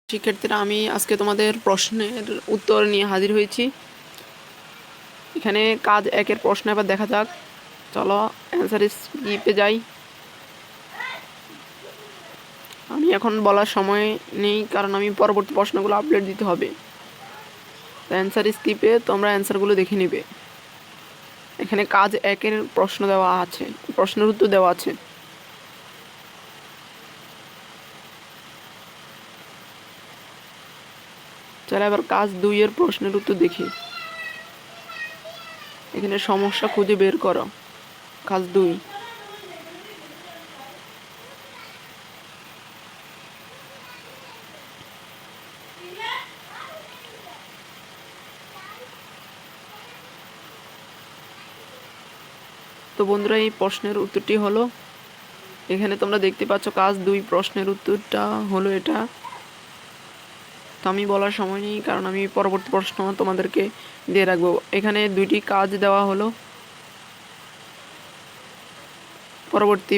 শিক্ষার্থীরা, আমি আজকে তোমাদের প্রশ্নের উত্তর নিয়ে হাজির হয়েছি। এখানে কাজ 1-এর প্রশ্ন এবার দেখা যাক। চলো অ্যান্সার স্ক্রিপ্টে যাই। আমি এখন বলার সময় নেই, কারণ আমি পরবর্তী প্রশ্নগুলো আপলোড দিতে হবে। অ্যান্সার স্ক্রিপ্টে তোমরা অ্যান্সারগুলো দেখে নেবে। এখানে কাজ 1-এর প্রশ্ন দেওয়া আছে, প্রশ্নের উত্তর দেওয়া আছে। চলো এবার কাজ 2-এর প্রশ্নের উত্তর দেখি। এখানে সমস্যা খুঁজে বের করো। কাজ 2। তো বন্ধুরা, এই প্রশ্নের উত্তরটি হলো, এখানে তোমরা দেখতে পাচ্ছ কাজ 2 প্রশ্নের উত্তরটা হলো এটা। তো আমি বলার সময় নেই, কারণ আমি পরবর্তী প্রশ্ন তোমাদেরকে দিয়ে রাখবো। এখানে 2টি কাজ দেওয়া হলো। পরবর্তী